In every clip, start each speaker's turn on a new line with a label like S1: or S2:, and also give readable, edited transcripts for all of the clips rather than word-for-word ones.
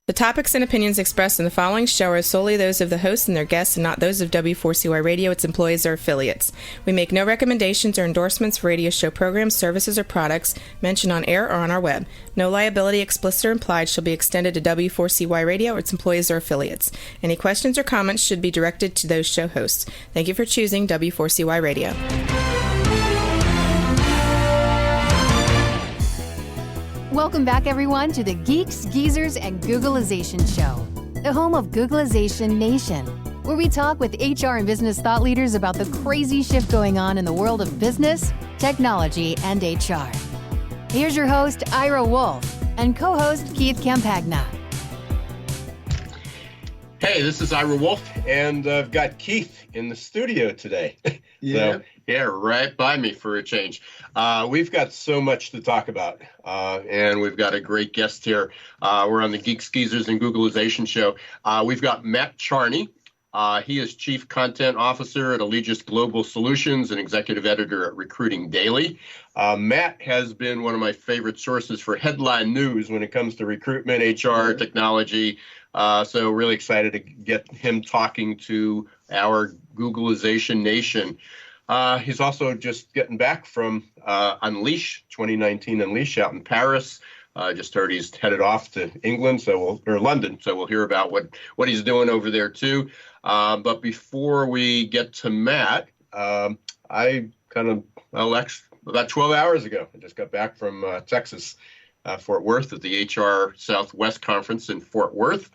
S1: The topics and opinions expressed in the following show are solely those of the host and their guests and not those of W4CY Radio, its employees, or affiliates. We make no recommendations or endorsements for radio show programs, services, or products mentioned on air or on our web. No liability, explicit or implied, shall be extended to W4CY Radio or its employees or affiliates. Any questions or comments should be directed to those show hosts. Thank you for choosing W4CY Radio.
S2: Welcome back, everyone, to the Geeks, Geezers, and Googlization Show, the home of Googlization Nation, where we talk with HR and business thought leaders about the crazy shift going on in the world of business, technology, and HR. Here's your host, Ira Wolf, and co-host Keith Campagna.
S3: Hey, this is Ira Wolf, and I've got Keith in the studio today.
S4: Yeah.
S3: So, yeah, right by me for a change. We've got so much to talk about, and we've got a great guest here. We're on the Geeks Geezers and Googlization show. We've got Matt Charney. He is Chief Content Officer at Allegis Global Solutions and Executive Editor at Recruiting Daily. Matt has been one of my favorite sources for headline news when it comes to recruitment, HR, technology. So really excited to get him talking to our Googlization Nation. He's also just getting back from Unleash, 2019 Unleash out in Paris. Just heard he's headed off to England, or London, so we'll hear about what he's doing over there too. But before we get to Matt, about 12 hours ago, I just got back from Texas, Fort Worth at the HR Southwest Conference in Fort Worth.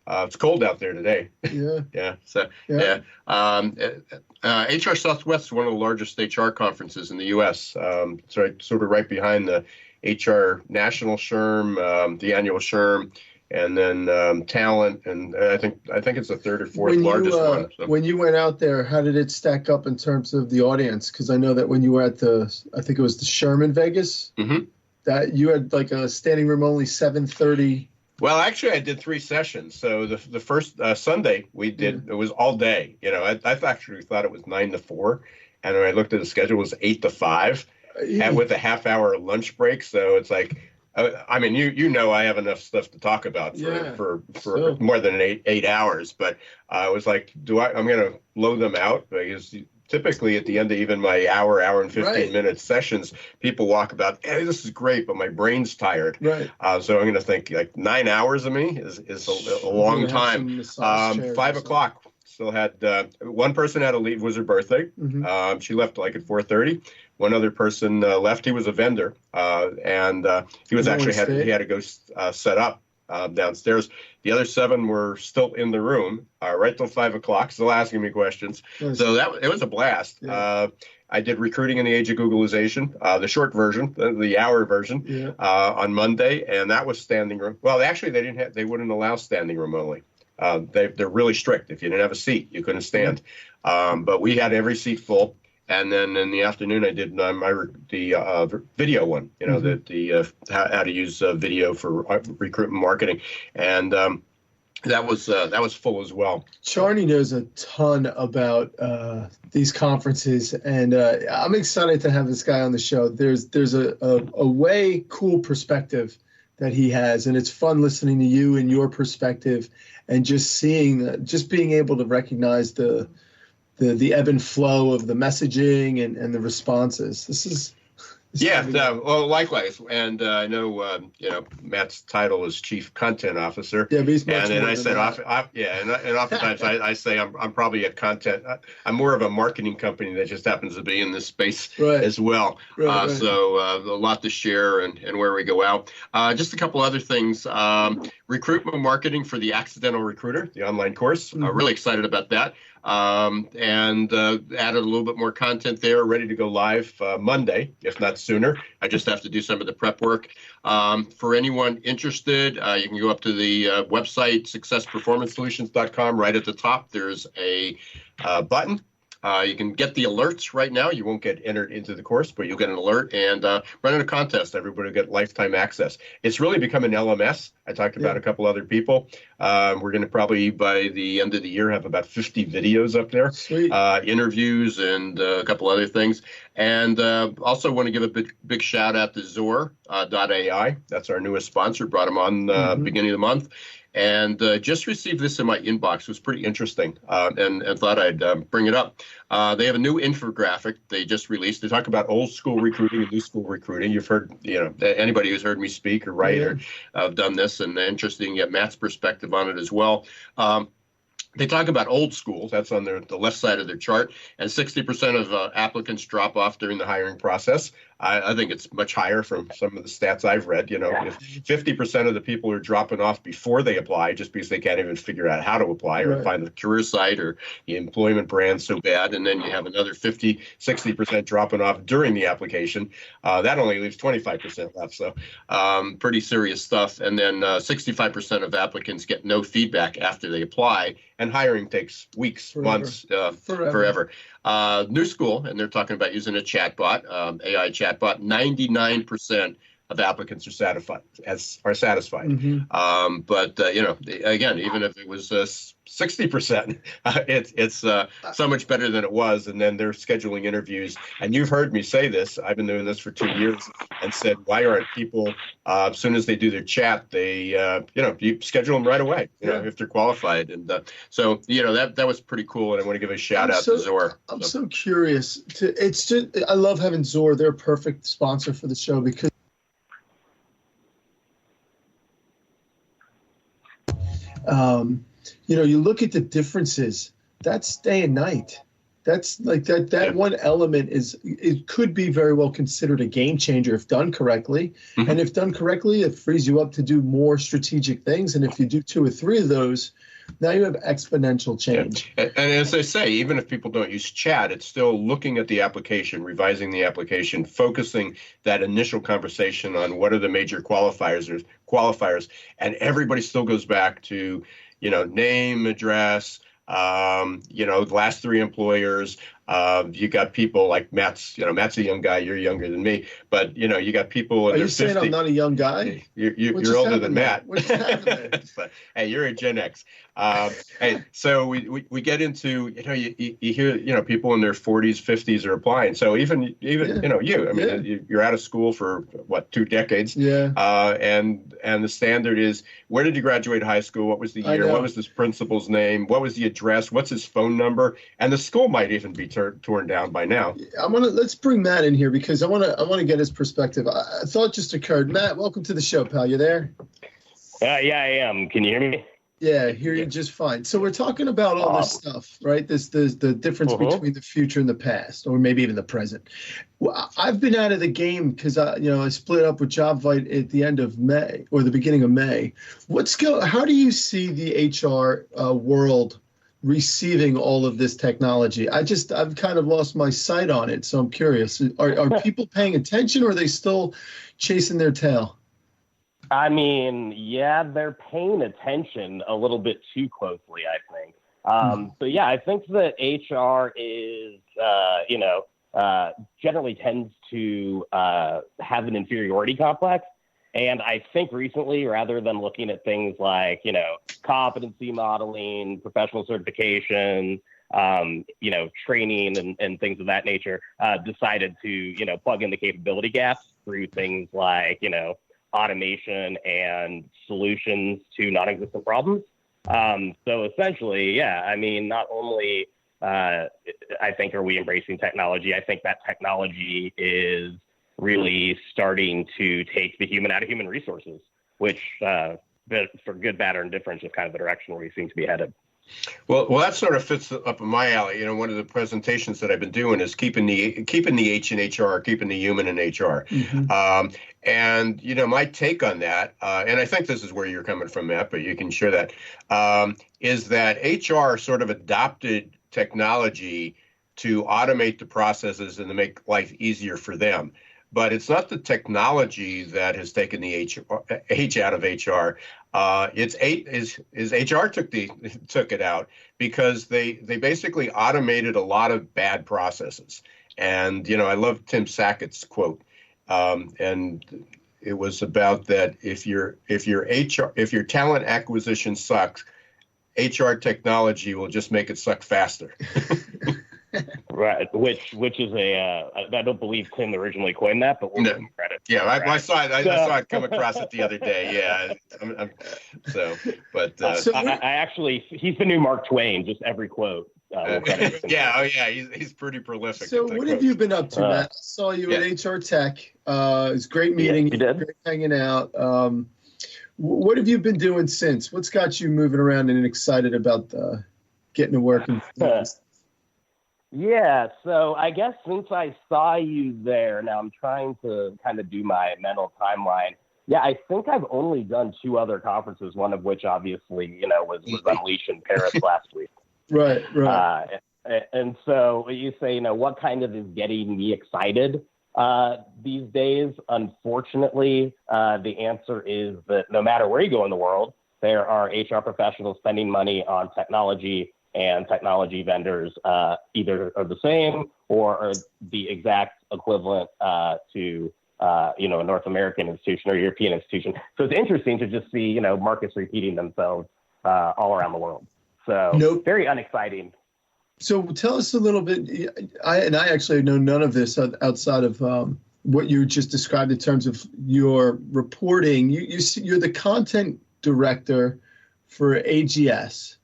S3: It's cold out there today.
S4: Yeah.
S3: Yeah. So, yeah. HR Southwest is one of the largest HR conferences in the U.S. It's sort of right behind the HR National SHRM, the annual SHRM, and then Talent, and I think it's the third or fourth largest one. So.
S4: When you went out there, how did it stack up in terms of the audience? Because I know that when you were at I think it was the SHRM in Vegas, that you had like a standing room only 7:30.
S3: Well, actually, I did 3 sessions. So the first Sunday we did, it was all day. You know, I actually thought it was 9 to 4, and when I looked at the schedule, it was 8 to 5, and with a half-hour lunch break. So it's like, I mean, you know, I have enough stuff to talk about for more than 8 hours. But I was like, I'm going to blow them out because. Typically, at the end of even my hour and 15 minute sessions, people walk about, hey, this is great, but my brain's tired.
S4: Right.
S3: So I'm going to think like 9 hours of me is a long time. 5 o'clock, still had one person had to leave. It was her birthday. She left like at 4:30. One other person left. He was a vendor, and he was he had to go set up downstairs. The other 7 were still in the room right till 5 o'clock, still asking me questions. Nice. So it was a blast. Yeah. I did Recruiting in the Age of Googlization, the short version, the hour version, on Monday, and that was standing room. Well, actually, they wouldn't allow standing room only. They're really strict. If you didn't have a seat, you couldn't stand. But we had every seat full. And then in the afternoon, I did the video one, you know, the how to use video for recruitment marketing, and that was full as well.
S4: Charney knows a ton about these conferences, and I'm excited to have this guy on the show. There's a way cool perspective that he has, and it's fun listening to you and your perspective, and just being able to recognize the ebb and flow of the messaging and the responses. This is well, likewise. And I know, Matt's title is Chief Content Officer. Yeah, but he's much more I said, and oftentimes I say I'm probably a content. I'm more of a marketing company that just happens to be in this space as well. Right. So a lot to share and where we go out. Just a couple other things. Recruitment marketing for the accidental recruiter, the online course. Really excited about that. And added a little bit more content there, ready to go live Monday, if not sooner. I just have to do some of the prep work. For anyone interested, you can go up to the website, successperformancesolutions.com. Right at the top, there's a button. You can get the alerts right now. You won't get entered into the course, but you'll get an alert and run in a contest. Everybody will get lifetime access. It's really become an LMS. I talked about a couple other people. We're going to probably, by the end of the year, have about 50 videos up there, interviews and a couple other things. And also want to give a big shout out to Zor.ai. That's our newest sponsor. Brought them on beginning of the month.
S3: and just received this in my inbox. It was pretty interesting, and thought I'd bring it up. They have a new infographic they just released. They talk about old school recruiting and new school recruiting. You've heard, anybody who's heard me speak or write or done this, and interesting to get Matt's perspective on it as well. They talk about old schools. That's on the left side of their chart. And 60% of applicants drop off during the hiring process. I think it's much higher from some of the stats I've read. If 50% of the people are dropping off before they apply just because they can't even figure out how to apply or find the career site or the employment brand so bad. And then you have another 60% dropping off during the application. That only leaves 25% left. So pretty serious stuff. And then 65% of applicants get no feedback after they apply. And hiring takes weeks, months, forever. New school, and they're talking about using a chatbot, AI chatbot. 99% of applicants are satisfied.
S4: Mm-hmm.
S3: But again, even if it was 60%, it's so much better than it was. And then they're scheduling interviews. And you've heard me say this. I've been doing this for 2 years, and said, why aren't people, as soon as they do their chat, they you schedule them right away. If they're qualified. And so that was pretty cool. And I want to give a shout out to Zor.
S4: I'm so curious. I love having Zor. They're a perfect sponsor for the show because. You look at the differences. That's day and night. That's like that one element it could be very well considered a game changer if done correctly. Mm-hmm. And if done correctly, it frees you up to do more strategic things. And if you do 2 or 3 of those, now you have exponential change.
S3: And as I say, even if people don't use chat, it's still looking at the application, revising the application, focusing that initial conversation on what are the major qualifiers, and everybody still goes back to, name, address, the last 3 employers. You got people like Matt's a young guy. You're younger than me, but you got people in their 50s. Are you saying I'm
S4: not a young guy?
S3: You're older than Matt.
S4: What's happening?
S3: But, hey, you're a Gen X. Hey, so we get into you hear people in their 40s, 50s are applying. So even you're out of school for what 2 decades.
S4: Yeah.
S3: And the standard is, where did you graduate high school? What was the year? What was this principal's name? What was the address? What's his phone number? And the school might even be torn down by now.
S4: Let's bring Matt in here because I want to get his perspective. A thought just occurred. Matt, welcome to the show, pal. You there?
S5: Yeah, I am. Can you hear me?
S4: Yeah, hear you just fine. So we're talking about all this stuff, right? The difference between the future and the past, or maybe even the present. Well, I've been out of the game because I split up with JobVite at the end of May or the beginning of May. How do you see the HR world receiving all of this technology? I've kind of lost my sight on it, so I'm curious. Are people paying attention, or are they still chasing their tail?
S5: I mean, yeah, they're paying attention a little bit too closely, I think. So yeah, I think that HR is, generally tends to have an inferiority complex. And I think recently, rather than looking at things like, competency modeling, professional certification, training and things of that nature, decided to, plug in the capability gaps through things like, automation and solutions to non-existent problems. So essentially, yeah, I mean, not only I think are we embracing technology, I think that technology is really starting to take the human out of human resources, which for good, bad, or indifference is kind of the direction where we seem to be headed.
S3: Well, that sort of fits up in my alley. One of the presentations that I've been doing is keeping the H in HR, keeping the human in HR. Mm-hmm. And my take on that, and I think this is where you're coming from, Matt, but you can share that, is that HR sort of adopted technology to automate the processes and to make life easier for them. But it's not the technology that has taken the H out of HR. It's HR took it out because they basically automated a lot of bad processes. And I love Tim Sackett's quote, and it was about that if your talent acquisition sucks, HR technology will just make it suck faster.
S5: Right, which is I don't believe Tim originally coined that, but we'll give him credit.
S3: Yeah, I saw it. I saw it come across it the other day. Yeah,
S5: I actually, he's the new Mark Twain. Just every quote.
S3: Yeah, he's pretty prolific.
S4: So what have you been up to, Matt? I saw you at HR Tech. It's great meeting.
S5: You did.
S4: Great hanging out. What have you been doing since? What's got you moving around and excited about getting to work?
S5: Yeah, so I guess since I saw you there, now I'm trying to kind of do my mental timeline. Yeah, I think I've only done 2 other conferences, one of which obviously, was Unleash in Paris last week.
S4: Right.
S5: And so you say, what kind of is getting me excited these days? Unfortunately, the answer is that no matter where you go in the world, there are HR professionals spending money on technology, and technology vendors either are the same or are the exact equivalent to a North American institution or European institution. So it's interesting to just see, markets repeating themselves all around the world. So Very unexciting.
S4: So tell us a little bit. I actually know none of this outside of what you just described in terms of your reporting. You're the content director for AGS,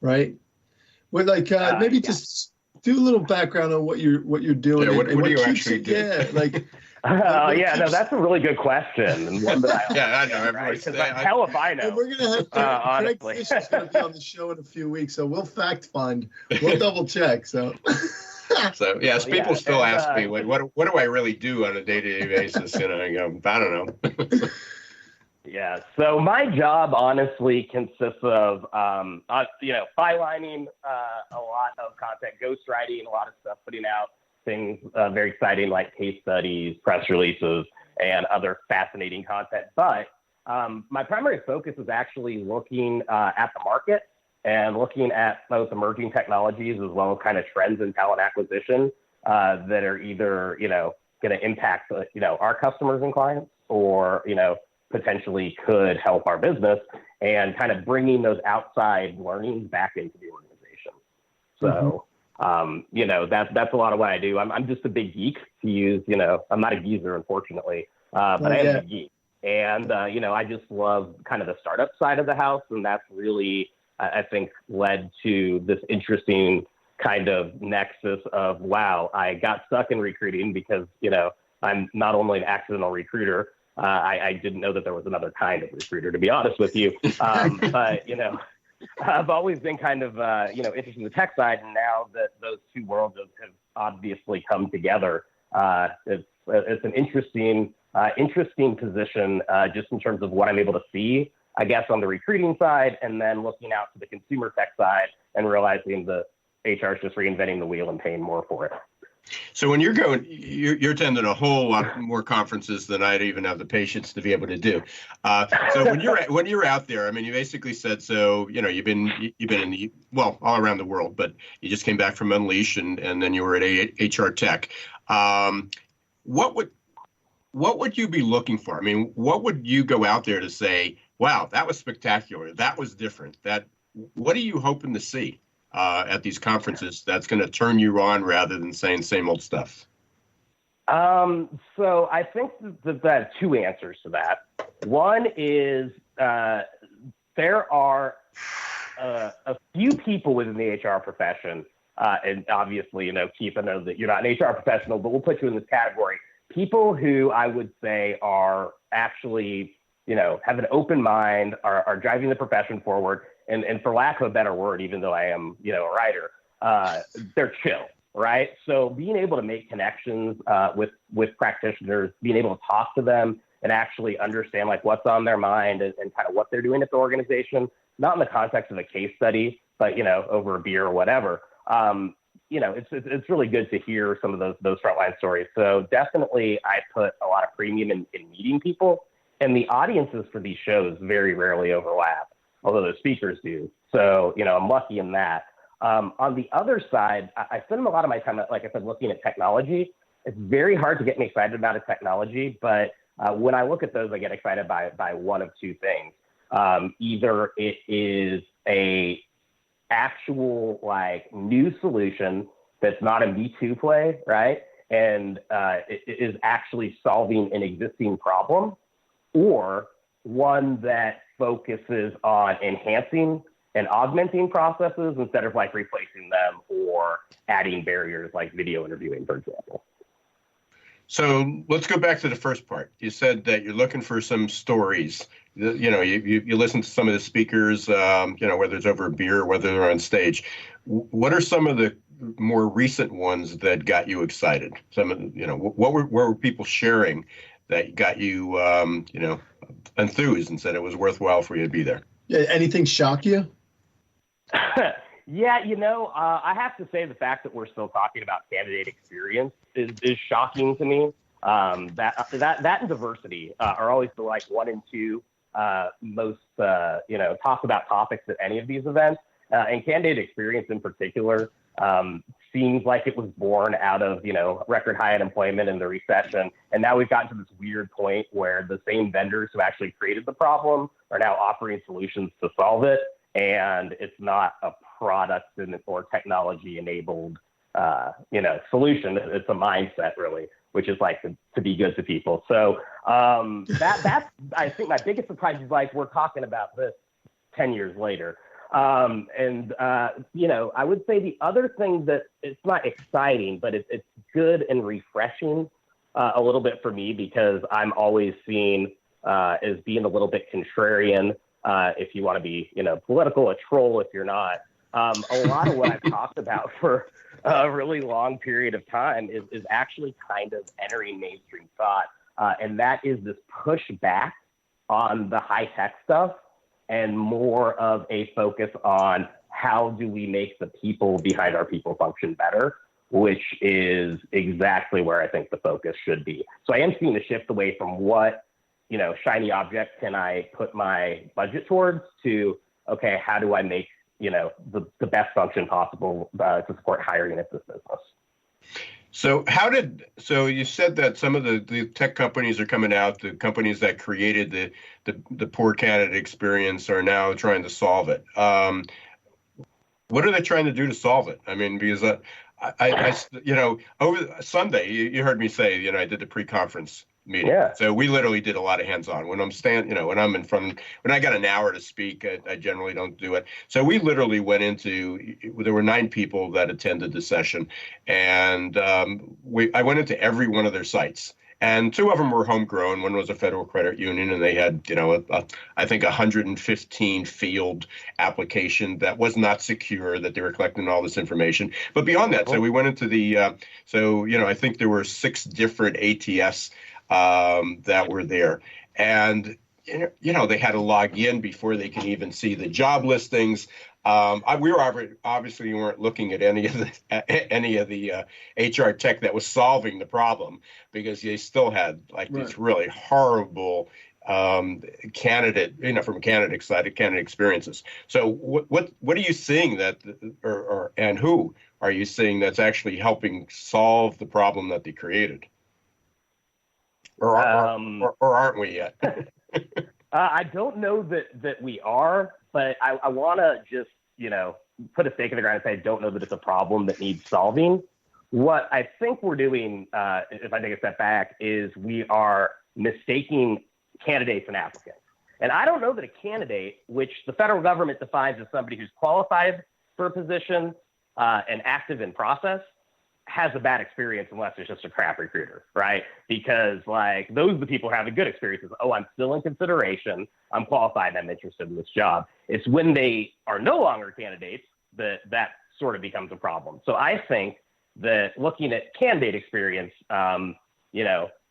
S4: right? Well, maybe just do a little background on what you're doing.
S3: Yeah, what do you actually do?
S4: Yeah,
S5: that's a really good question, and one that
S3: I know.
S5: Right? Hell if I know.
S4: And we're gonna have Craig Fish is gonna be on the show in a few weeks, so we'll fact find. We'll double check. So.
S3: So yes, people still ask me what do I really do on a day-to-day basis, and I go, I don't know.
S5: Yeah. So my job honestly consists of, bylining a lot of content, ghostwriting, a lot of stuff, putting out things very exciting like case studies, press releases, and other fascinating content. But my primary focus is actually looking at the market and looking at both emerging technologies as well as kind of trends in talent acquisition that are either, going to impact, our customers and clients or, potentially could help our business, and kind of bringing those outside learnings back into the organization. So, that's a lot of what I do. I'm just a big geek to use, I'm not a geezer, unfortunately, but I am a geek. And, I just love kind of the startup side of the house. And that's really, I think, led to this interesting kind of nexus of, wow, I got stuck in recruiting because, I'm not only an accidental recruiter, I didn't know that there was another kind of recruiter, to be honest with you. But, I've always been kind of, interested in the tech side. And now that those two worlds have obviously come together, it's an interesting position just in terms of what I'm able to see, I guess, on the recruiting side, and then looking out to the consumer tech side and realizing that HR is just reinventing the wheel and paying more for it.
S3: So when you're attending a whole lot more conferences than I'd even have the patience to be able to do. So when you're out there, I mean, you basically said, so, you've been in all around the world, but you just came back from Unleash and then you were at HR Tech. What would you be looking for? I mean, what would you go out there to say, wow, that was spectacular. That was different. What are you hoping to see at these conferences that's going to turn you on rather than saying same old stuff?
S5: So I think that I have 2 answers to that. One is there are a few people within the HR profession, and obviously, Keith, I know that you're not an HR professional, but we'll put you in this category. People who I would say are actually, have an open mind, are driving the profession forward. And for lack of a better word, even though I am, a writer, they're chill, right? So being able to make connections with practitioners, being able to talk to them and actually understand like what's on their mind and kind of what they're doing at the organization, not in the context of a case study, but, over a beer or whatever. It's really good to hear some of those frontline stories. So definitely I put a lot of premium in meeting people, and the audiences for these shows very rarely overlap, although the speakers do. So, I'm lucky in that. On the other side, I spend a lot of my time, like I said, looking at technology. It's very hard to get me excited about a technology, but when I look at those, I get excited by one of 2 things. Either it is a actual like new solution that's not a Me Too play, right? And it is actually solving an existing problem, or one that focuses on enhancing and augmenting processes instead of like replacing them or adding barriers like video interviewing, for example.
S3: So let's go back to the first part. You said that you're looking for some stories. You listen to some of the speakers, whether it's over a beer or whether they're on stage. What are some of the more recent ones that got you excited? Some of what were people sharing that got you, enthused and said it was worthwhile for you to be there?
S4: Yeah, anything shock you?
S5: Yeah, I have to say the fact that we're still talking about candidate experience is shocking to me. That and diversity are always the like 1 and 2 most talked about topics at any of these events. And candidate experience in particular seems like it was born out of record high unemployment and the recession. And now we've gotten to this weird point where the same vendors who actually created the problem are now offering solutions to solve it. And it's not a product or technology enabled, solution. It's a mindset really, which is like to be good to people. So that's, I think my biggest surprise is like, we're talking about this 10 years later. I would say the other thing that it's not exciting, but it's good and refreshing a little bit for me, because I'm always seen as being a little bit contrarian. If you want to be, political, a troll if you're not. A lot of what I've talked about for a really long period of time is actually kind of entering mainstream thought. And that is this pushback on the high tech stuff and more of a focus on how do we make the people behind our people function better, which is exactly where I think the focus should be. So I am seeing a shift away from what, shiny object can I put my budget towards to, okay, how do I make, the best function possible to support hiring at this business?
S3: So you said that some of the tech companies are coming out, the companies that created the poor candidate experience are now trying to solve it. What are they trying to do to solve it? I mean, because I over Sunday, you heard me say, I did the pre-conference meeting.
S5: Yeah.
S3: So we literally did a lot of hands-on. When I'm when I'm in front, when I got an hour to speak, I generally don't do it. So we literally went there were 9 people that attended the session, and I went into every one of their sites. And 2 of them were homegrown. One was a federal credit union, and they had, I think 115 field application that was not secure, that they were collecting all this information. But beyond that, so we went into I think there were 6 different ATS that were there. And, they had to log in before they could even see the job listings. We were obviously weren't looking at any of the HR tech that was solving the problem, because they still had these really horrible candidate experiences. So what are you seeing that, and who are you seeing that's actually helping solve the problem that they created? Or aren't we yet?
S5: I don't know that we are, but I want to just, put a stake in the ground and say, I don't know that it's a problem that needs solving. What I think we're doing, if I take a step back, is we are mistaking candidates and applicants. And I don't know that a candidate, which the federal government defines as somebody who's qualified for a position and active in process, has a bad experience unless it's just a crap recruiter, right? Because those are the people who have a good experiences. Oh, I'm still in consideration. I'm qualified. I'm interested in this job. It's when they are no longer candidates that sort of becomes a problem. So I think that looking at candidate experience,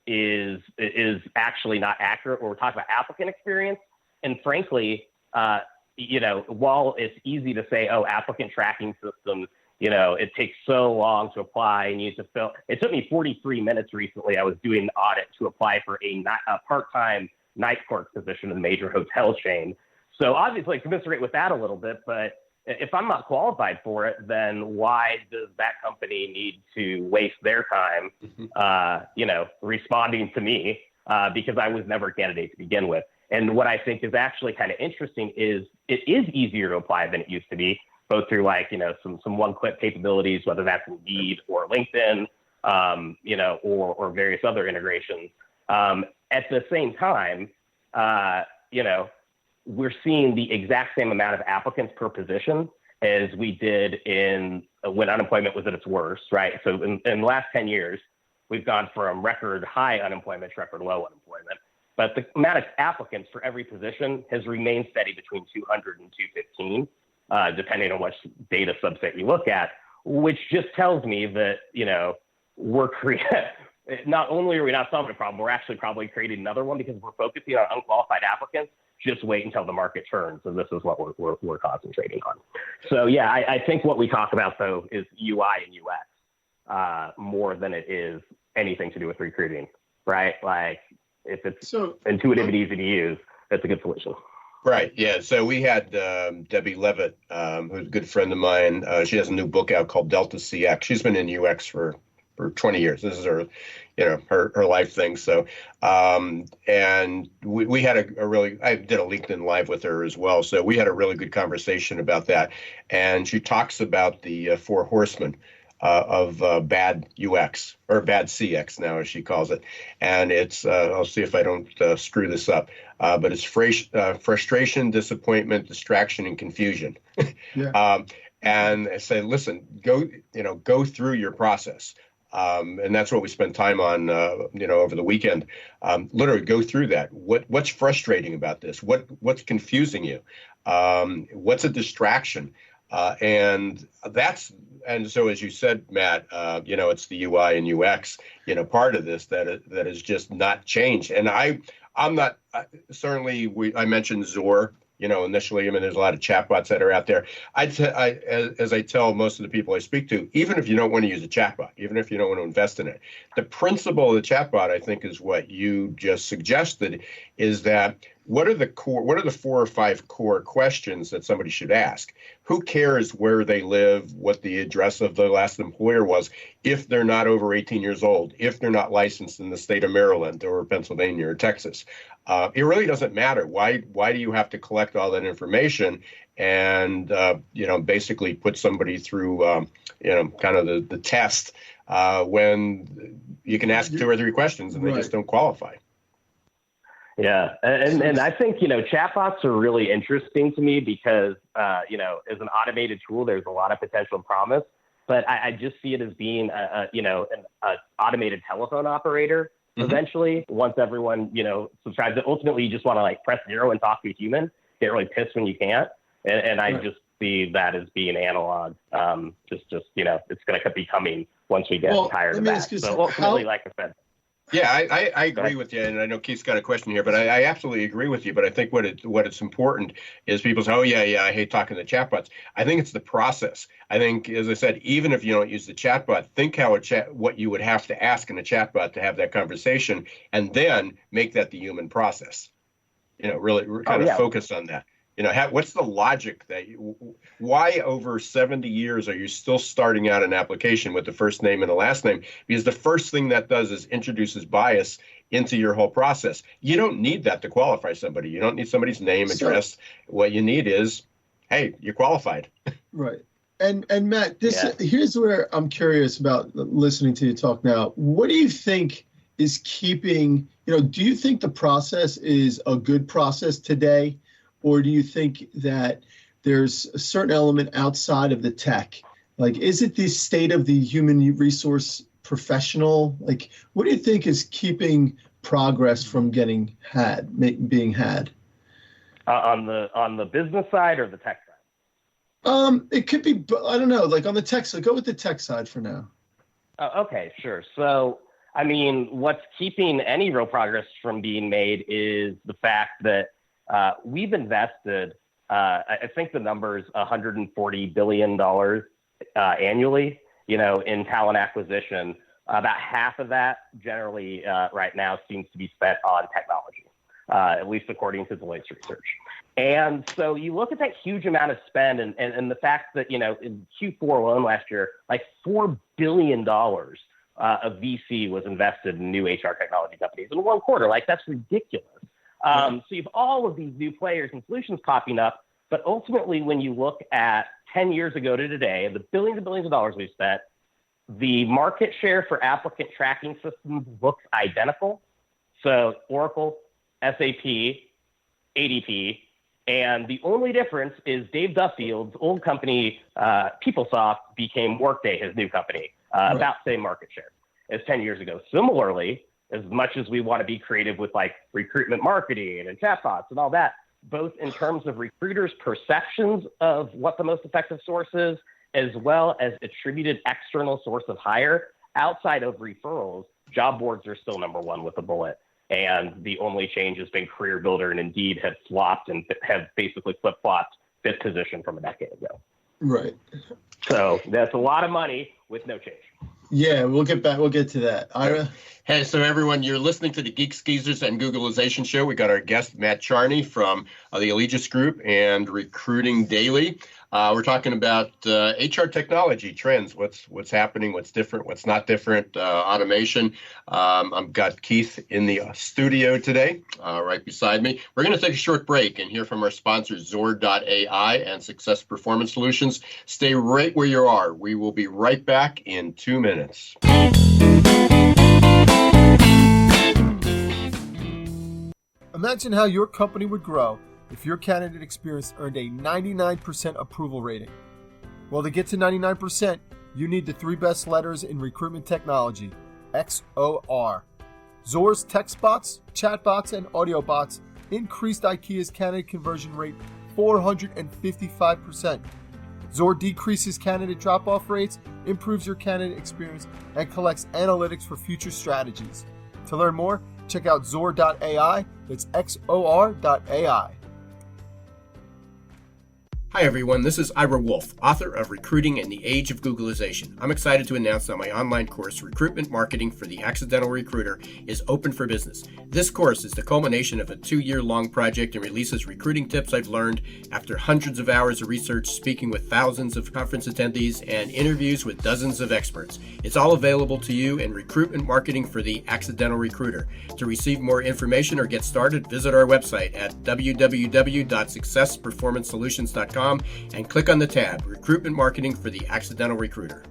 S5: is actually not accurate when we're talking about applicant experience. And frankly, while it's easy to say, oh, applicant tracking systems, it takes so long to apply and you need to fill. It took me 43 minutes recently. I was doing an audit to apply for a part-time night clerk position in a major hotel chain. So obviously commiserate with that a little bit, but if I'm not qualified for it, then why does that company need to waste their time, responding to me because I was never a candidate to begin with? And what I think is actually kind of interesting is it is easier to apply than it used to be, both through like, some one-click capabilities, whether that's Indeed or LinkedIn, or various other integrations. At the same time, we're seeing the exact same amount of applicants per position as we did when unemployment was at its worst, right? So in the last 10 years, we've gone from record high unemployment to record low unemployment. But the amount of applicants for every position has remained steady between 200 and 215, depending on which data subset you look at, which just tells me that, we're not only are we not solving a problem, we're actually probably creating another one because we're focusing on unqualified applicants. Just wait until the market turns, and this is what we're concentrating on. So yeah, I think what we talk about though is UI and UX more than it is anything to do with recruiting, right? Like if it's intuitive and easy to use, that's a good solution.
S3: Right. Yeah. So we had Debbie Levitt, who's a good friend of mine. She has a new book out called Delta CX. She's been in UX for 20 years. This is her, her life thing. So, and we had I did a LinkedIn Live with her as well. So we had a really good conversation about that. And she talks about the four horsemen of bad UX, or bad CX now, as she calls it. And it's, I'll see if I don't screw this up, but it's frustration, disappointment, distraction, and confusion. Yeah. And I say, listen, go through your process. And that's what we spent time on, over the weekend. Literally go through that. What's frustrating about this? What's confusing you? What's a distraction? And so, as you said, Matt, it's the UI and UX, part of this that is just not changed. And I'm not certainly. I mentioned Zor. Initially, there's a lot of chatbots that are out there. As I tell most of the people I speak to, even if you don't want to use a chatbot, even if you don't want to invest in it, the principle of the chatbot, I think, is what you just suggested, is that what are the 4 or 5 core questions that somebody should ask? Who cares where they live, what the address of the last employer was, if they're not over 18 years old, if they're not licensed in the state of Maryland or Pennsylvania or Texas? It really doesn't matter. Why do you have to collect all that information and, basically put somebody through, kind of the test when you can ask 2 or 3 questions and they just don't qualify?
S5: Yeah. And I think, chatbots are really interesting to me because, as an automated tool, there's a lot of potential and promise, but I just see it as being, an automated telephone operator. Eventually, once everyone, subscribes, ultimately you just want to press 0 and talk to a human, get really pissed when you can't. And I just see that as being analog. It's going to be coming once we get tired of that. So ultimately, like I said.
S3: Yeah, I agree with you, and I know Keith's got a question here, but I absolutely agree with you. But I think what it's important is people say, oh yeah, I hate talking to chatbots. I think it's the process. I think, as I said, even if you don't use the chatbot, think what you would have to ask in a chatbot to have that conversation, and then make that the human process. Really kind of focus on that. What's the logic why over 70 years are you still starting out an application with the first name and the last name? Because the first thing that does is introduces bias into your whole process. You don't need that to qualify somebody. You don't need somebody's name, address. What you need is, hey, you're qualified.
S4: Right. And Matt, here's where I'm curious about listening to you talk now. What do you think is keeping, do you think the process is a good process today? Or do you think that there's a certain element outside of the tech? Is it the state of the human resource professional? What do you think is keeping progress from being had?
S5: On the business side or the tech side?
S4: It could be, I don't know, on the tech side. Go with the tech side for now.
S5: Okay, sure. So, what's keeping any real progress from being made is the fact that we've invested, I think the number is $140 billion annually, in talent acquisition. About half of that generally right now seems to be spent on technology, at least according to Deloitte's research. And so you look at that huge amount of spend and the fact that, in Q4 alone last year, $4 billion of VC was invested in new HR technology companies in one quarter. That's ridiculous. So you have all of these new players and solutions popping up, But ultimately, when you look at 10 years ago to today, the billions and billions of dollars we've spent, the market share for applicant tracking systems looks identical. So Oracle, SAP, ADP, and the only difference is Dave Duffield's old company, PeopleSoft, became Workday, his new company, about the same market share as 10 years ago. Similarly, as much as we want to be creative with like recruitment marketing and chatbots and all that, both in terms of recruiters' perceptions of what the most effective source is, as well as attributed external source of hire, outside of referrals, job boards are still number one with a bullet. And the only change has been Career Builder, and Indeed have flopped and have basically flip-flopped fifth position from a decade ago.
S4: Right.
S5: So that's a lot of money with no change.
S4: Yeah, we'll get to that. Ira?
S3: Hey, so everyone, you're listening to the Geeks Geezers and Googlization show. We got our guest, Matt Charney from the Allegis Group and Recruiting Daily. We're talking about HR technology trends, what's happening, what's different, what's not different, automation. I've got Keith in the studio today, right beside me. We're going to take a short break and hear from our sponsors, Zor.ai and Success Performance Solutions. Stay right where you are. We will be right back in 2 minutes.
S6: Imagine how your company would grow if your candidate experience earned a 99% approval rating. Well, to get to 99%, you need the three best letters in recruitment technology, XOR. Zor's text bots, chat bots, and audio bots increased IKEA's candidate conversion rate 455%. Zor decreases candidate drop-off rates, improves your candidate experience, and collects analytics for future strategies. To learn more, check out Zor.ai. That's XOR.ai.
S3: Hi everyone, this is Ira Wolf, author of Recruiting in the Age of Googlization. I'm excited to announce that my online course, Recruitment Marketing for the Accidental Recruiter, is open for business. This course is the culmination of a 2-year-long project and releases recruiting tips I've learned after hundreds of hours of research, speaking with thousands of conference attendees, and interviews with dozens of experts. It's all available to you in Recruitment Marketing for the Accidental Recruiter. To receive more information or get started, visit our website at www.successperformancesolutions.com and click on the tab Recruitment Marketing for the Accidental Recruiter.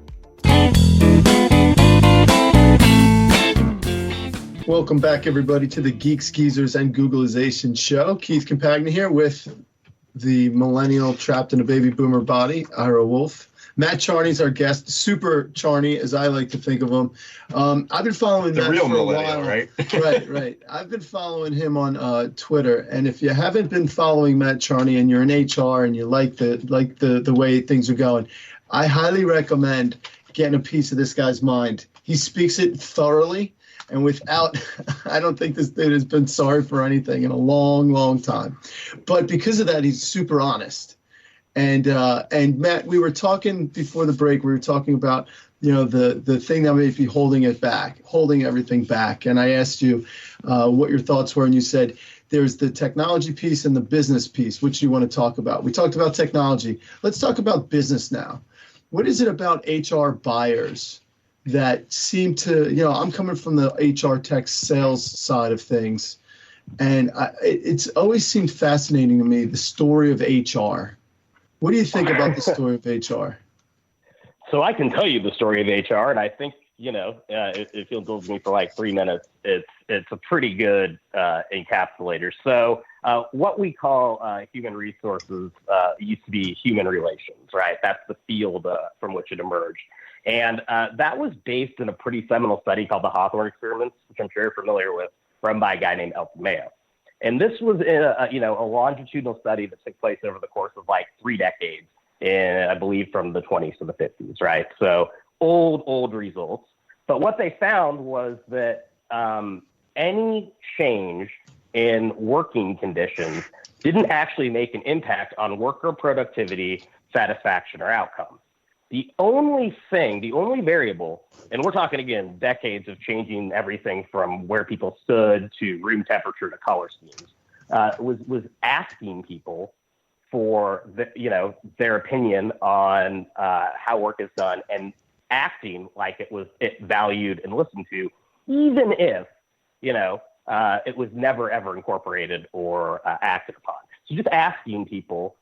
S4: Welcome back, everybody, to the Geeks, Geezers, and Googlization show. Keith Compagna here with the millennial trapped in a baby boomer body, Ira Wolf. Matt Charney's our guest, Super Charney, as I like to think of him. I've been following Matt for a while.
S3: Right?
S4: Right. I've been following him on Twitter, and if you haven't been following Matt Charney and you're in HR and you like the way things are going, I highly recommend getting a piece of this guy's mind. He speaks it thoroughly, and without, I don't think this dude has been sorry for anything in a long, long time. But because of that, he's super honest. And Matt, we were talking before the break. We were talking about the thing that may be holding everything back. And I asked you what your thoughts were, and you said there's the technology piece and the business piece. Which you want to talk about? We talked about technology. Let's talk about business now. What is it about HR buyers that seem to, I'm coming from the HR tech sales side of things, and it's always seemed fascinating to me, the story of HR. What do you think about the story of HR?
S5: So I can tell you the story of HR, and I think, if you'll indulge me for like 3 minutes, it's a pretty good encapsulator. So what we call human resources used to be human relations, right? That's the field from which it emerged. And that was based in a pretty seminal study called the Hawthorne experiments, which I'm sure you're familiar with, run by a guy named Elton Mayo. And this was a longitudinal study that took place over the course of like 3 decades, in, I believe, from the 20s to the 50s, right? So old results. But what they found was that any change in working conditions didn't actually make an impact on worker productivity, satisfaction, or outcome. The only variable, and we're talking, again, decades of changing everything from where people stood to room temperature to color schemes, was asking people for their opinion on how work is done and acting like it valued and listened to, even if, it was never, ever incorporated or acted upon. So just asking people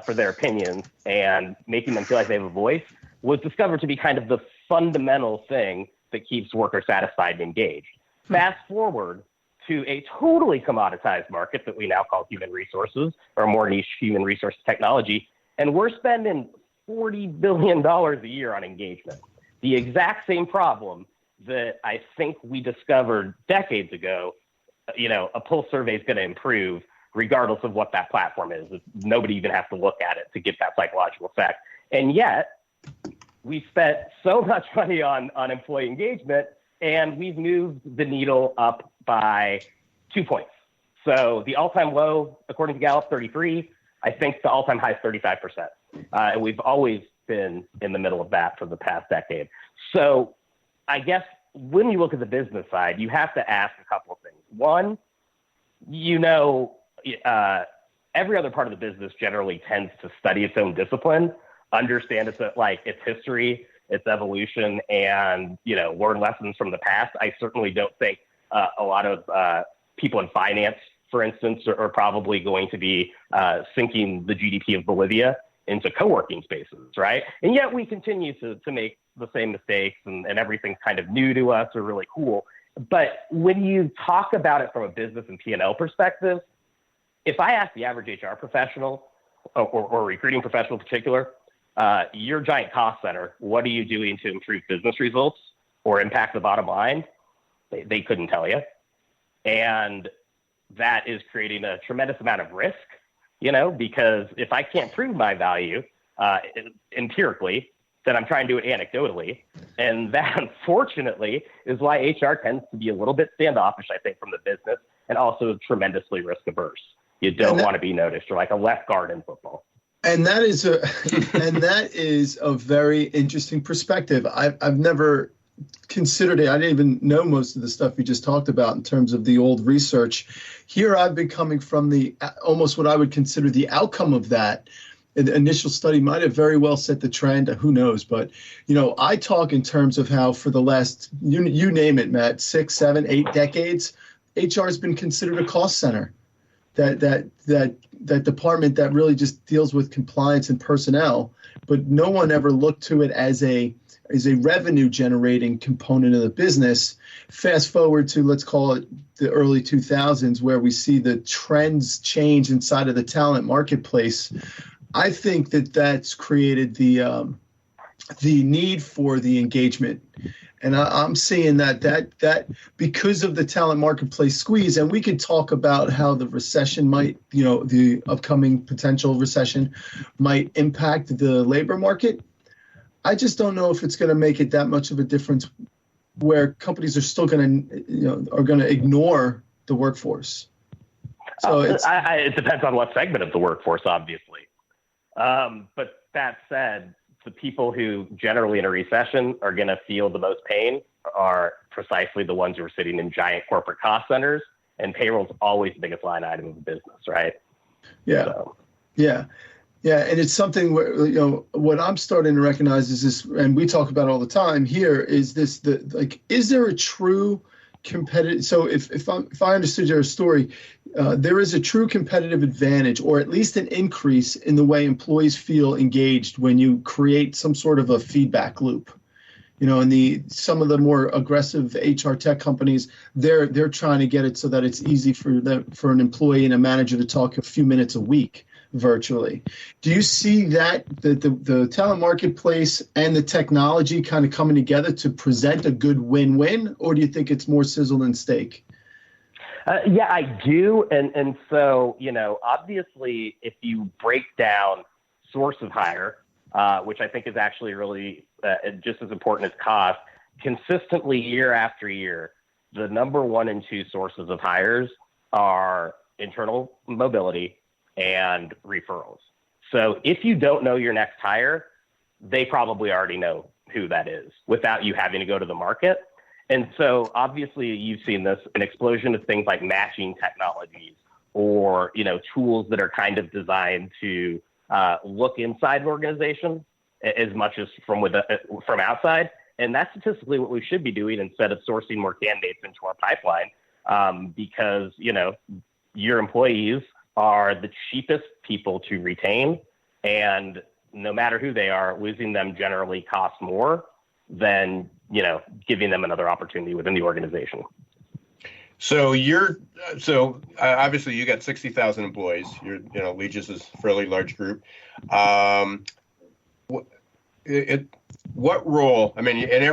S5: for their opinions and making them feel like they have a voice was discovered to be kind of the fundamental thing that keeps workers satisfied and engaged. Fast forward to a totally commoditized market that we now call human resources, or more niche human resource technology, and we're spending $40 billion a year on engagement. The exact same problem that I think we discovered decades ago. A pulse survey is going to improve regardless of what that platform is. Nobody even has to look at it to get that psychological effect. And yet, we spent so much money on employee engagement, and we've moved the needle up by 2 points. So the all-time low, according to Gallup, 33. I think the all-time high is 35%. And we've always been in the middle of that for the past decade. So I guess when you look at the business side, you have to ask a couple of things. One, every other part of the business generally tends to study its own discipline, understand its history, its evolution, and learn lessons from the past. I certainly don't think a lot of people in finance, for instance, are probably going to be sinking the GDP of Bolivia into co-working spaces, right? And yet we continue to make the same mistakes, and everything's kind of new to us or really cool. But when you talk about it from a business and P&L perspective, if I ask the average HR professional or recruiting professional in particular, your giant cost center, what are you doing to improve business results or impact the bottom line? They couldn't tell you. And that is creating a tremendous amount of risk, because if I can't prove my value empirically, then I'm trying to do it anecdotally. And that, unfortunately, is why HR tends to be a little bit standoffish, I think, from the business, and also tremendously risk averse. You don't want to be noticed. You're like a left guard in football.
S4: And that is a very interesting perspective. I've never considered it. I didn't even know most of the stuff you just talked about in terms of the old research. Here I've been coming from the almost what I would consider the outcome of that. The initial study might have very well set the trend. Who knows? But, I talk in terms of how for the last, you name it, Matt, 6, 7, 8 decades, HR has been considered a cost center. That department that really just deals with compliance and personnel, but no one ever looked to it as a revenue generating component of the business. Fast forward to, let's call it the early 2000s, where we see the trends change inside of the talent marketplace. I think that's created the need for the engagement. And I'm seeing that because of the talent marketplace squeeze, and we could talk about how the recession might, the upcoming potential recession might impact the labor market. I just don't know if it's going to make it that much of a difference where companies are still going to, ignore the workforce. So
S5: it depends on what segment of the workforce, obviously. But that said, the people who generally in a recession are going to feel the most pain are precisely the ones who are sitting in giant corporate cost centers, and payroll is always the biggest line item of the business, right?
S4: Yeah. So. Yeah. And it's something where, what I'm starting to recognize is this, and we talk about all the time here, is this, is there a true competitive? So if I understood your story, there is a true competitive advantage, or at least an increase in the way employees feel engaged when you create some sort of a feedback loop. And some of the more aggressive HR tech companies, they're trying to get it so that it's easy for an employee and a manager to talk a few minutes a week virtually. Do you see that the talent marketplace and the technology kind of coming together to present a good win-win, or do you think it's more sizzle and steak?
S5: Yeah, I do. And so, obviously, if you break down source of hire, which I think is actually really just as important as cost, consistently year after year, the number 1 and 2 sources of hires are internal mobility and referrals. So if you don't know your next hire, they probably already know who that is without you having to go to the market. And so obviously you've seen this, an explosion of things like matching technologies or, tools that are kind of designed to look inside an organization as much as from outside. And that's statistically what we should be doing instead of sourcing more candidates into our pipeline, because, your employees are the cheapest people to retain And no matter who they are, losing them generally costs more than, giving them another opportunity within the organization.
S3: So obviously you got 60,000 employees. Legis is a fairly large group. What role? I mean, and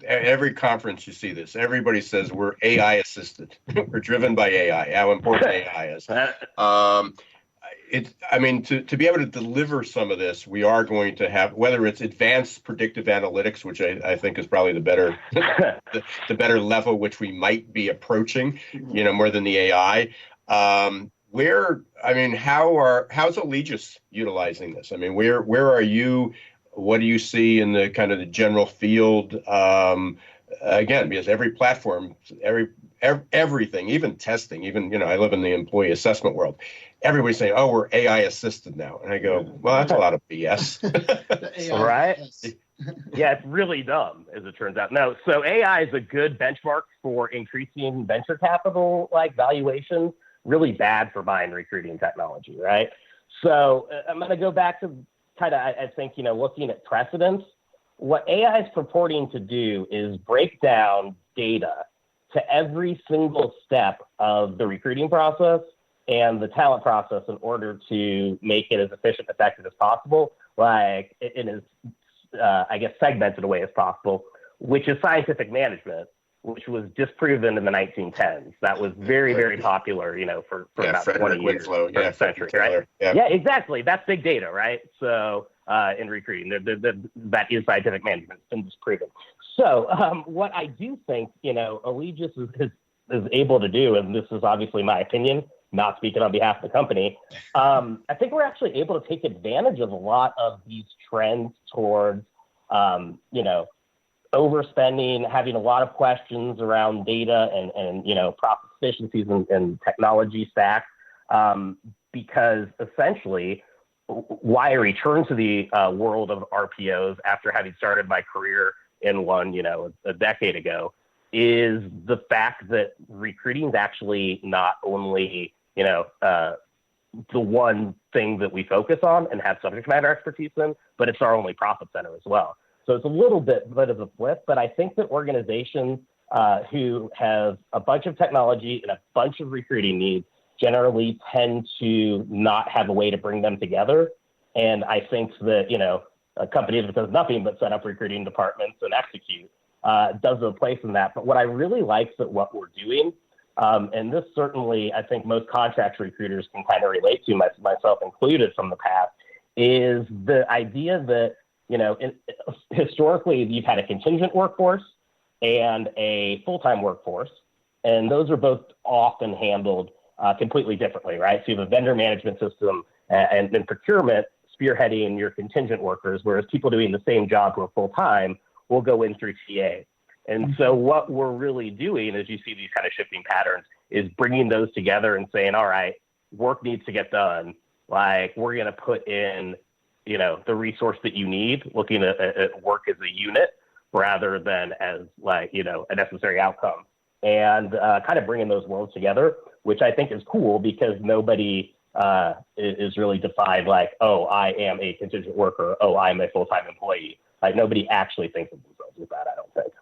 S3: every conference you see this. Everybody says we're AI assisted. We're driven by AI. How important AI is. To be able to deliver some of this, we are going to have, whether it's advanced predictive analytics, which I think is probably the better the better level which we might be approaching, more than the AI. How's Allegis utilizing this? I mean, where are you? What do you see in the kind of the general field? Again, because every platform, everything, even testing, I live in the employee assessment world. Everybody's saying, "Oh, we're AI assisted now," and I go, "Well, that's a lot of BS."
S5: Right? Yeah, it's really dumb, as it turns out. No, so AI is a good benchmark for increasing venture capital valuations. Really bad for buying recruiting technology, right? So I'm going to go back to kind of, I think, looking at precedents. What AI is purporting to do is break down data to every single step of the recruiting process and the talent process in order to make it as efficient and effective as possible, in as, segmented a way as possible, which is scientific management, which was disproven in the 1910s. That was very, very popular, for about 20 years.
S3: Winslow,
S5: century, right? Yeah, exactly. That's big data, right? So in recruiting, that is scientific management. It's been disproven. So what I do think, Allegis is able to do, and this is obviously my opinion, not speaking on behalf of the company, I think we're actually able to take advantage of a lot of these trends towards, overspending, having a lot of questions around data and process efficiencies and technology stacks, because essentially why I returned to the world of RPOs after having started my career in one, a decade ago, is the fact that recruiting is actually not only, the one thing that we focus on and have subject matter expertise in, but it's our only profit center as well. So it's a little bit of a flip, but I think that organizations who have a bunch of technology and a bunch of recruiting needs generally tend to not have a way to bring them together. And I think that, a company that does nothing but set up recruiting departments and execute does have a place in that. But what I really like that what we're doing, and this certainly I think most contract recruiters can kind of relate to, myself included from the past, is the idea that, historically you've had a contingent workforce and a full-time workforce, and those are both often handled completely differently, right? So you have a vendor management system and procurement spearheading your contingent workers, whereas people doing the same job who are full-time will go in through TA. And so what we're really doing, as you see these kind of shifting patterns, is bringing those together and saying, all right, work needs to get done. We're going to put in, the resource that you need, looking at work as a unit rather than as a necessary outcome, and kind of bringing those worlds together, which I think is cool because nobody is really defined oh, I am a contingent worker. Oh, I'm a full-time employee. Nobody actually thinks of themselves as that, I don't think.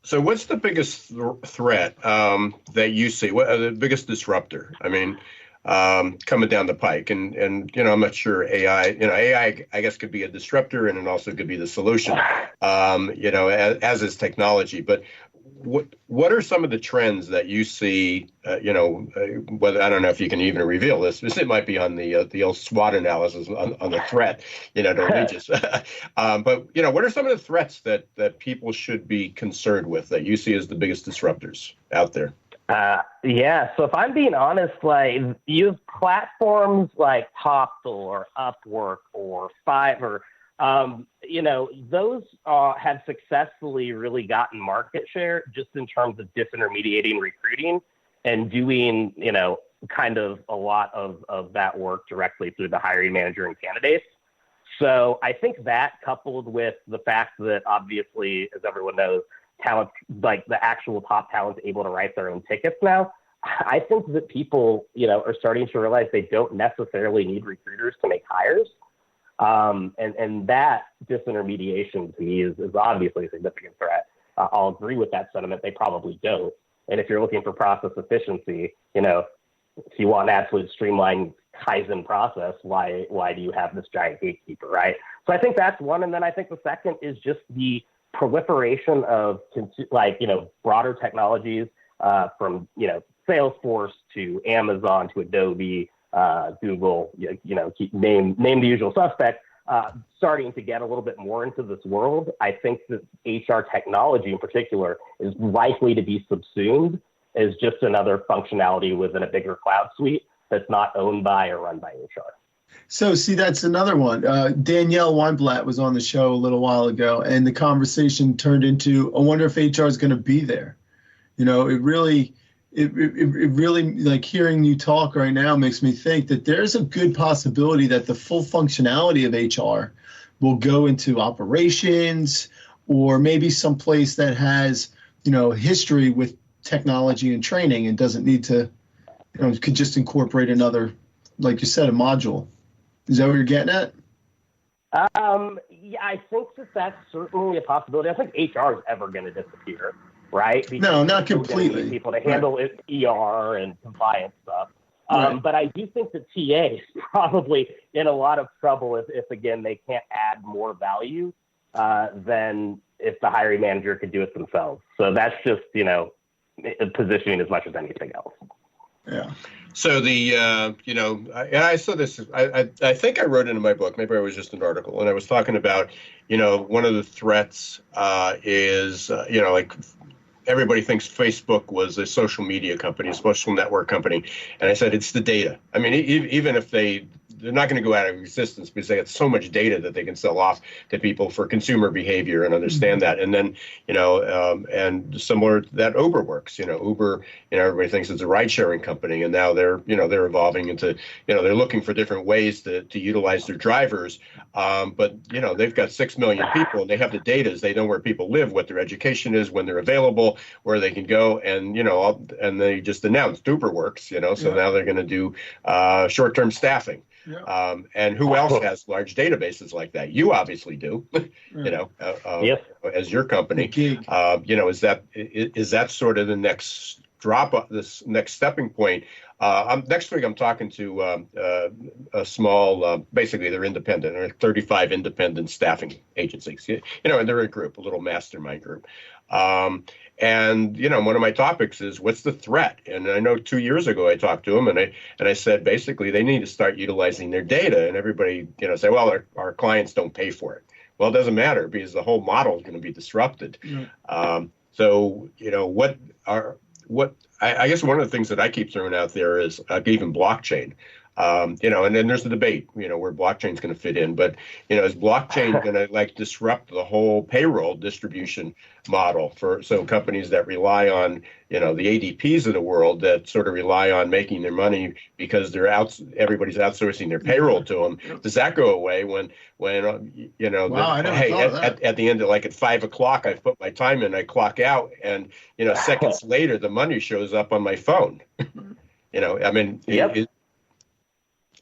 S3: So what's the biggest threat that you see? What the biggest disruptor? I mean, coming down the pike, and I'm not sure AI, I guess could be a disruptor, and it also could be the solution, as is technology. But what are some of the trends that you see? Whether, I don't know if you can even reveal this. It might be on the old SWOT analysis on the threat, to Allegis. But what are some of the threats that people should be concerned with that you see as the biggest disruptors out there?
S5: So if I'm being honest, you have platforms like Toptal or Upwork or Fiverr, those have successfully really gotten market share just in terms of disintermediating recruiting and doing, kind of a lot of that work directly through the hiring manager and candidates. So I think that, coupled with the fact that obviously, as everyone knows, talent, the actual top talent, able to write their own tickets now, I think that people, are starting to realize they don't necessarily need recruiters to make hires. And that disintermediation to me is obviously a significant threat. I'll agree with that sentiment. They probably don't. And if you're looking for process efficiency, if you want an absolute streamlined Kaizen process, why do you have this giant gatekeeper, right? So I think that's one. And then I think the second is just the proliferation of broader technologies from, Salesforce to Amazon to Adobe, Google, name the usual suspect, starting to get a little bit more into this world. I think that HR technology in particular is likely to be subsumed as just another functionality within a bigger cloud suite that's not owned by or run by HR.
S4: So, see, that's another one. Danielle Weinblatt was on the show a little while ago, and the conversation turned into, I wonder if HR is going to be there. It really, like hearing you talk right now makes me think that there's a good possibility that the full functionality of HR will go into operations or maybe someplace that has, history with technology and training and doesn't need to, could just incorporate another, like you said, a module. Is that what you're getting at?
S5: Yeah, I think that's certainly a possibility. I think HR is ever going to disappear, right? Because
S4: no, not completely.
S5: Need people to handle ER and compliance stuff.
S4: Right.
S5: But I do think that TA is probably in a lot of trouble if again, they can't add more value than if the hiring manager could do it themselves. So that's just, positioning as much as anything else.
S4: Yeah.
S3: So I saw this, I think I wrote it in my book, maybe it was just an article, and I was talking about, one of the threats is, like everybody thinks Facebook was a social media company, a social network company. And I said, it's the data. I mean, even if they're not going to go out of existence because they have so much data that they can sell off to people for consumer behavior and understand that. And then, and similar to that Uber works, Uber, everybody thinks it's a ride sharing company, and now they're evolving into, they're looking for different ways to utilize their drivers. But, they've got 6 million people and they have the data. They know where people live, what their education is, when they're available, where they can go. And, and they just announced Uber works, so now they're going to do short-term staffing. Yeah. And who else has large databases like that? You obviously do, as your company. Is that sort of the next this next stepping point? Next week, I'm talking to a small, basically they're independent, there are 35 independent staffing agencies, and they're a group, a little mastermind group. And, one of my topics is what's the threat? And I know 2 years ago I talked to them and I said, basically, they need to start utilizing their data. And everybody, say, well, our clients don't pay for it. Well, it doesn't matter because the whole model is going to be disrupted. Mm-hmm. I guess one of the things that I keep throwing out there is even blockchain. And then there's the debate, where blockchain is going to fit in. But, is blockchain going to disrupt the whole payroll distribution model so companies that rely on, the ADPs of the world that sort of rely on making their money because everybody's outsourcing their payroll to them. Does that go away when at the end of at 5 o'clock, I've put my time in, I clock out and, seconds later, the money shows up on my phone.
S5: Yep.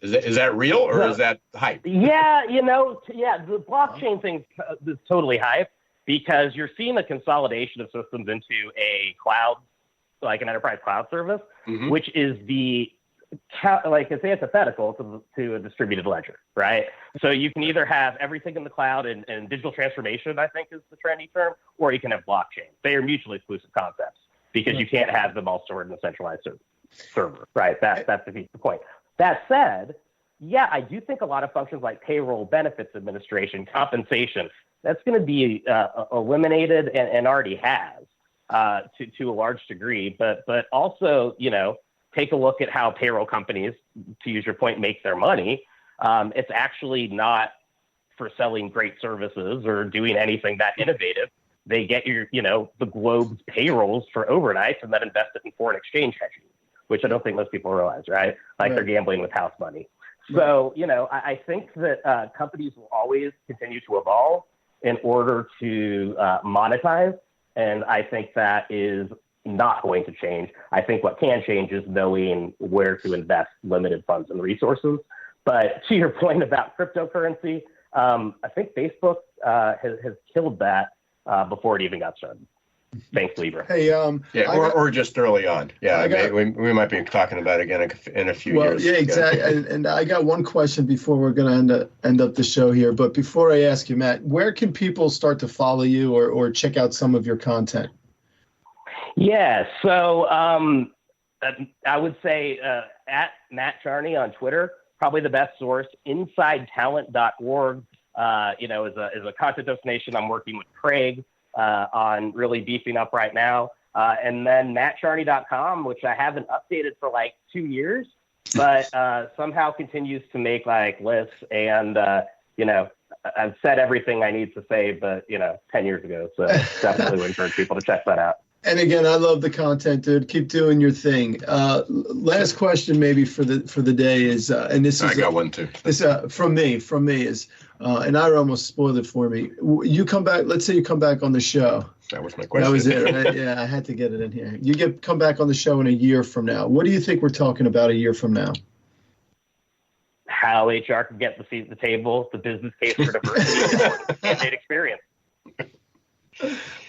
S3: Is that real or is that hype?
S5: Yeah, the blockchain thing is totally hype because you're seeing a consolidation of systems into a cloud, like an enterprise cloud service, mm-hmm. which is it's antithetical to a distributed ledger, right? So you can either have everything in the cloud and digital transformation, I think is the trendy term, or you can have blockchain. They are mutually exclusive concepts because you can't have them all stored in a centralized server, right? That's the point. That said, yeah, I do think a lot of functions like payroll, benefits administration, compensation, that's going to be eliminated and already has to a large degree. But also, take a look at how payroll companies, to use your point, make their money. It's actually not for selling great services or doing anything that innovative. They get the globe's payrolls for overnights and then invest it in foreign exchange hedging, which I don't think most people realize, right? They're gambling with house money. So, I think that companies will always continue to evolve in order to monetize. And I think that is not going to change. I think what can change is knowing where to invest limited funds and resources. But to your point about cryptocurrency, I think Facebook has killed that before it even got started. Thanks, Libra.
S4: Hey,
S3: or just early on. Yeah, we might be talking about it again in a few years.
S4: Yeah, exactly. And I got one question before we're going to end up the show here. But before I ask you, Matt, where can people start to follow you or check out some of your content?
S5: Yeah, so I would say at Matt Charney on Twitter, probably the best source. InsideTalent.org, is a content destination. I'm working with Craig on really beefing up right now. And then MattCharney.com, which I haven't updated for like 2 years, but somehow continues to make like lists. And, I've said everything I need to say, but, 10 years ago. So definitely would encourage people to check that out.
S4: And again, I love the content, dude. Keep doing your thing. Last question, maybe for the day is, and this is
S3: I got one too.
S4: This from me is, and I almost spoiled it for me. You come back. Let's say you come back on the show.
S3: That was my question.
S4: That was it, right? Yeah, I had to get it in here. Come back on the show in a year from now. What do you think we're talking about a year from now?
S5: How HR can get the seat at the table, the business case for diversity, and candidate experience.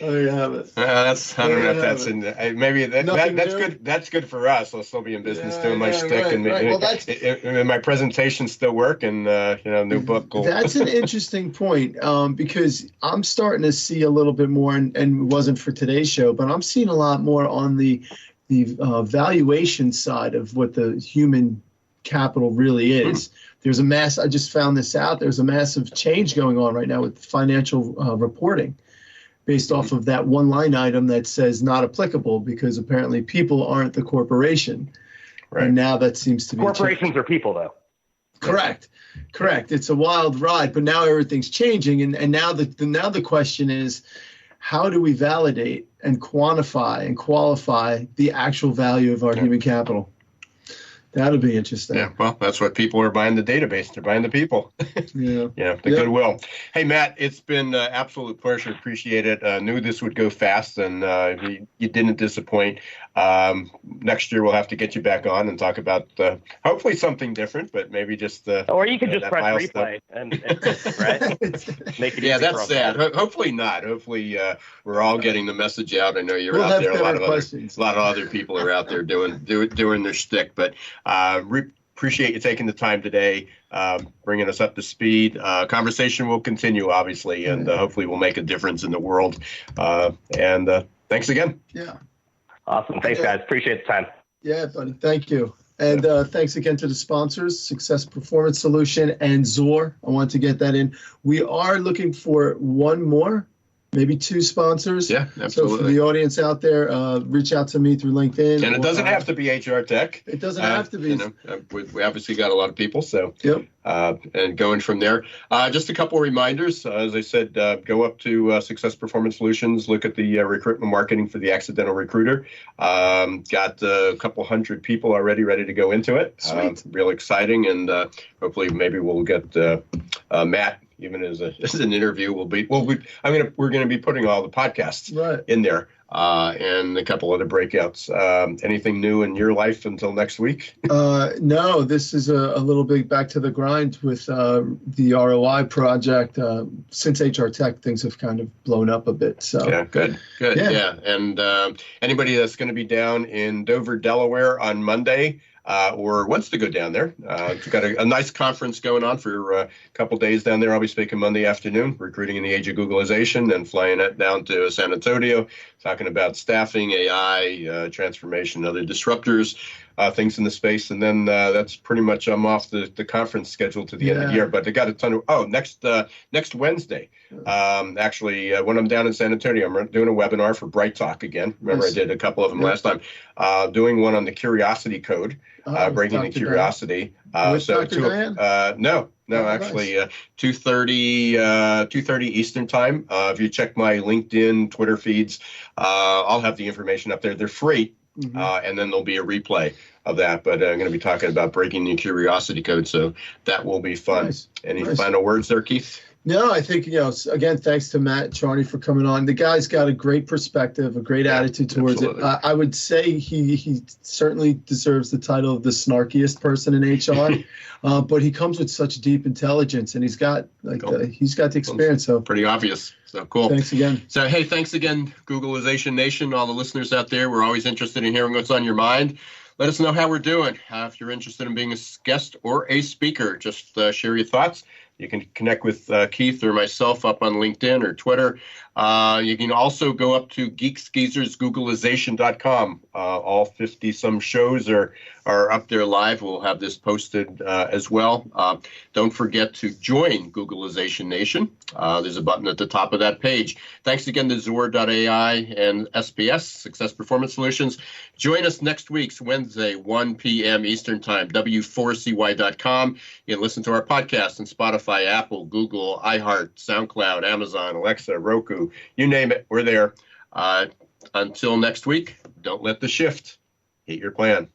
S4: Oh, you have it.
S3: I don't know if that's in maybe that's good. That's good for us. I'll still be in business doing my shtick, and well, my presentations still work, and new book.
S4: That's an interesting point because I'm starting to see a little bit more, and it wasn't for today's show, but I'm seeing a lot more on the valuation side of what the human capital really is. There's I just found this out. There's a massive change going on right now with financial reporting, based off of that one line item that says not applicable because apparently people aren't the corporation. Right. And now that seems to be
S5: corporations are people, though.
S4: Correct. It's a wild ride, but now everything's changing. And now the question is, how do we validate and quantify and qualify the actual value of our human capital? That'll be interesting.
S3: Yeah, well, that's what people are buying the database. They're buying the people. Goodwill. Hey, Matt, it's been an absolute pleasure. Appreciate it. Knew this would go fast, and you didn't disappoint. Next year, we'll have to get you back on and talk about hopefully something different, but maybe just
S5: or you could just press replay and right? Make it easy.
S3: That's sad. Hopefully not. Hopefully we're all getting the message out. I know you're out there. A lot of other people are out there doing their shtick, but. Appreciate you taking the time today, bringing us up to speed. Conversation will continue, obviously, and hopefully we'll make a difference in the world. And thanks again.
S4: Yeah.
S5: Awesome. Thanks, guys. Appreciate the time.
S4: Yeah, buddy. Thank you. And thanks again to the sponsors, Success Performance Solution and Zor. I want to get that in. We are looking for one more, maybe two sponsors.
S3: Yeah, absolutely.
S4: So for the audience out there, reach out to me through LinkedIn.
S3: And it doesn't have to be HR Tech.
S4: It doesn't have to be.
S3: We obviously got a lot of people, so
S4: yep.
S3: And going from there. Just a couple of reminders. As I said, go up to Success Performance Solutions, look at the recruitment marketing for the accidental recruiter. Got a couple hundred people already ready to go into it.
S4: Sweet.
S3: Real exciting, and hopefully maybe we'll get Matt. Even as an interview, we're going to be putting all the podcasts in there and a couple other breakouts. Anything new in your life until next week?
S4: No, this is a little bit back to the grind with the ROI project. Since HR Tech, things have kind of blown up a bit. So
S3: yeah, good. Yeah. And anybody that's going to be down in Dover, Delaware on Monday. Or wants to go down there. We've got a nice conference going on for a couple days down there. I'll be speaking Monday afternoon, recruiting in the age of Googlization, and flying it down to San Antonio, talking about staffing, AI, transformation, other disruptors, things in the space. And then that's pretty much I'm off the conference schedule to the end of the year. But I got a ton of next Wednesday. Actually, when I'm down in San Antonio, I'm doing a webinar for Bright Talk again. Remember, I did a couple of them last time. Doing one on the curiosity code, breaking the curiosity.
S4: So
S3: no, actually, 2:30 Eastern time. If you check my LinkedIn, Twitter feeds, I'll have the information up there. They're free. And then there'll be a replay of that. But I'm going to be talking about breaking the curiosity code, so that will be fun. Any final words there, Keith?
S4: No, I think, again, thanks to Matt Charney for coming on. The guy's got a great perspective, a great attitude towards
S3: absolutely.
S4: it. I would say he certainly deserves the title of the snarkiest person in HR, but he comes with such deep intelligence, and he's got he's got the experience. So
S3: pretty obvious. So cool.
S4: Thanks again.
S3: So, hey, thanks again, Googlization Nation, all the listeners out there. We're always interested in hearing what's on your mind. Let us know how we're doing. If you're interested in being a guest or a speaker, just share your thoughts. You can connect with Keith or myself up on LinkedIn or Twitter. You can also go up to Geeks Geezers Googlization.com. All 50-some shows are up there live. We'll have this posted as well. Don't forget to join Googlization Nation. There's a button at the top of that page. Thanks again to Zor.ai and SPS, Success Performance Solutions. Join us next week's Wednesday, 1 p.m. Eastern Time, W4CY.com. You can listen to our podcast on Spotify, Apple, Google, iHeart, SoundCloud, Amazon, Alexa, Roku, you name it, we're there. Until next week, don't let the shift hit your plan.